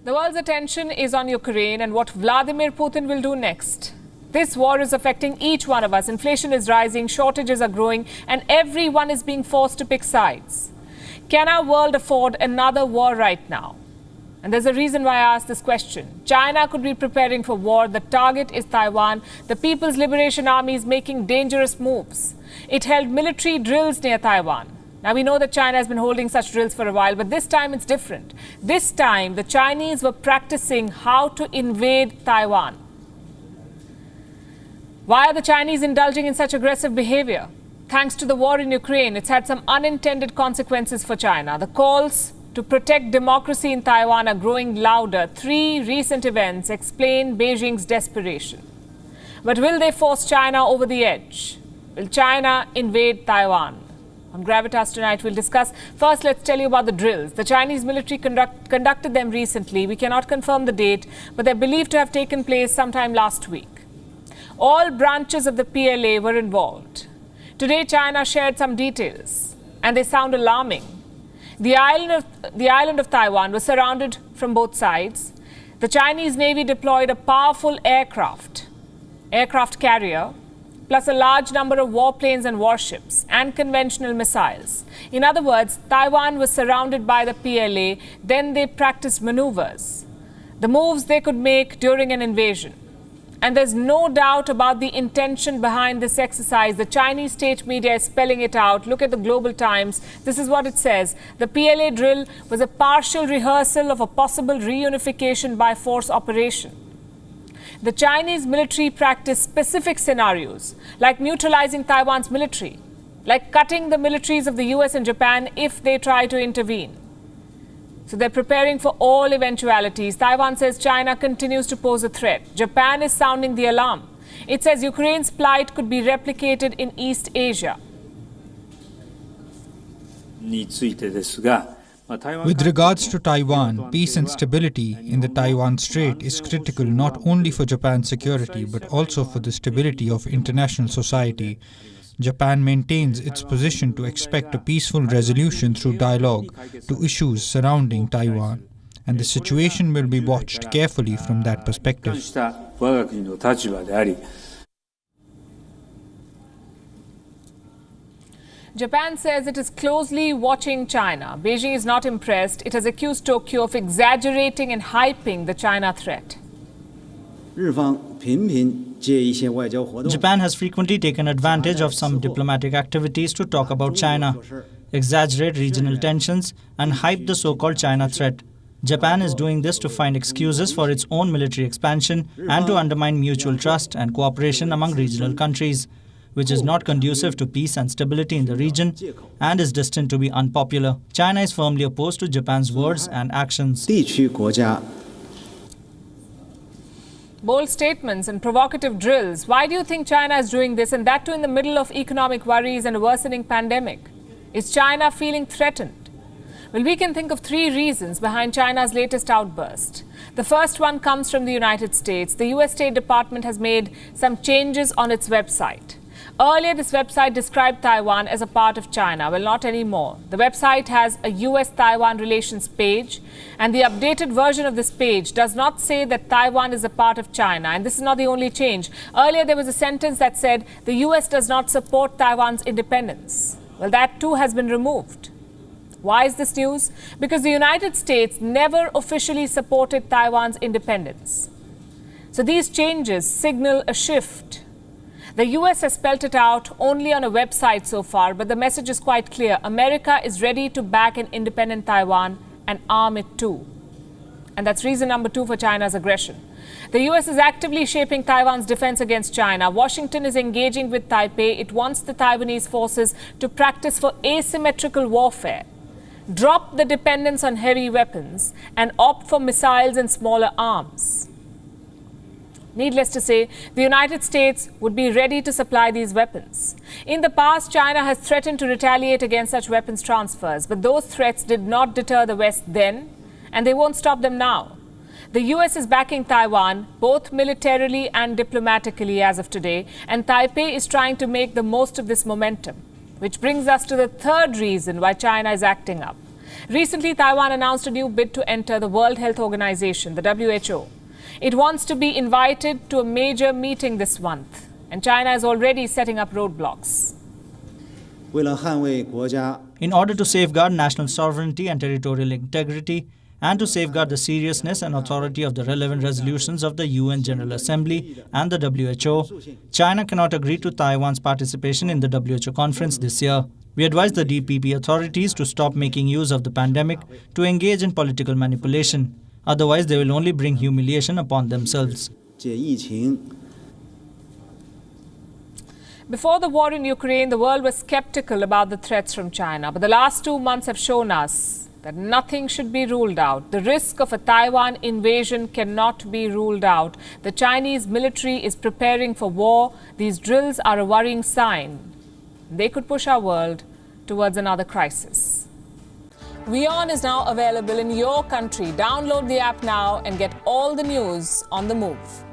The world's attention is on Ukraine and what Vladimir Putin will do next. This war is affecting each one of us. Inflation is rising, shortages are growing, and everyone is being forced to pick sides. Can our world afford another war right now? And there's a reason why I asked this question. China could be preparing for war. The target is Taiwan. The People's Liberation Army is making dangerous moves. It held military drills near Taiwan. Now, we know that China has been holding such drills for a while, but this time it's different. This time, the Chinese were practicing how to invade Taiwan. Why are the Chinese indulging in such aggressive behavior? Thanks to the war in Ukraine, it's had some unintended consequences for China. The calls to protect democracy in Taiwan are growing louder. 3 recent events explain Beijing's desperation. But will they force China over the edge? Will China invade Taiwan? On Gravitas tonight, we'll discuss. First, let's tell you about the drills. The Chinese military conducted them recently. We cannot confirm the date, but they're believed to have taken place sometime last week. All branches of the PLA were involved. Today, China shared some details, and they sound alarming. The island of Taiwan was surrounded from both sides. The Chinese Navy deployed a powerful aircraft carrier, plus a large number of warplanes and warships and conventional missiles. In other words, Taiwan was surrounded by the PLA, then they practiced maneuvers, the moves they could make during an invasion. And there's no doubt about the intention behind this exercise. The Chinese state media is spelling it out. Look at the Global Times. This is what it says. The PLA drill was a partial rehearsal of a possible reunification by force operation. The Chinese military practiced specific scenarios, like neutralizing Taiwan's military, like cutting the militaries of the US and Japan if they try to intervene. So they're preparing for all eventualities. Taiwan says China continues to pose a threat. Japan is sounding the alarm. It says Ukraine's plight could be replicated in East Asia. With regards to Taiwan, peace and stability in the Taiwan Strait is critical not only for Japan's security but also for the stability of international society. Japan maintains its position to expect a peaceful resolution through dialogue to issues surrounding Taiwan, and the situation will be watched carefully from that perspective. Japan says it is closely watching China. Beijing is not impressed. It has accused Tokyo of exaggerating and hyping the China threat. Japan has frequently taken advantage of some diplomatic activities to talk about China, exaggerate regional tensions, and hype the so-called China threat. Japan is doing this to find excuses for its own military expansion and to undermine mutual trust and cooperation among regional countries, which is not conducive to peace and stability in the region and is destined to be unpopular. China is firmly opposed to Japan's words and actions. Bold statements and provocative drills. Why do you think China is doing this, and that too in the middle of economic worries and a worsening pandemic? Is China feeling threatened? Well, we can think of 3 reasons behind China's latest outburst. The first one comes from the United States. The US State Department has made some changes on its website. Earlier, this website described Taiwan as a part of China. Well, not anymore. The website has a US-Taiwan relations page, and the updated version of this page does not say that Taiwan is a part of China. And this is not the only change. Earlier, there was a sentence that said the US does not support Taiwan's independence. Well, that too has been removed. Why is this news? Because the United States never officially supported Taiwan's independence. So these changes signal a shift. The US has spelt it out only on a website so far, but the message is quite clear. America is ready to back an independent Taiwan and arm it too. And that's reason number 2 for China's aggression. The US is actively shaping Taiwan's defense against China. Washington is engaging with Taipei. It wants the Taiwanese forces to practice for asymmetrical warfare, drop the dependence on heavy weapons, and opt for missiles and smaller arms. Needless to say, the United States would be ready to supply these weapons. In the past, China has threatened to retaliate against such weapons transfers, but those threats did not deter the West then, and they won't stop them now. The US is backing Taiwan, both militarily and diplomatically as of today, and Taipei is trying to make the most of this momentum. Which brings us to the third reason why China is acting up. Recently, Taiwan announced a new bid to enter the World Health Organization, the WHO. It wants to be invited to a major meeting this month, and China is already setting up roadblocks. 为了捍卫国家 In order to safeguard national sovereignty and territorial integrity, and to safeguard the seriousness and authority of the relevant resolutions of the UN General Assembly and the WHO, China cannot agree to Taiwan's participation in the WHO conference this year. We advise the DPP authorities to stop making use of the pandemic to engage in political manipulation. Otherwise, they will only bring humiliation upon themselves. 借疫情 Before the war in Ukraine, the world was skeptical about the threats from China. But the last 2 months have shown us that nothing should be ruled out. The risk of a Taiwan invasion cannot be ruled out. The Chinese military is preparing for war. These drills are a worrying sign. They could push our world towards another crisis. WION is now available in your country. Download the app now and get all the news on the move.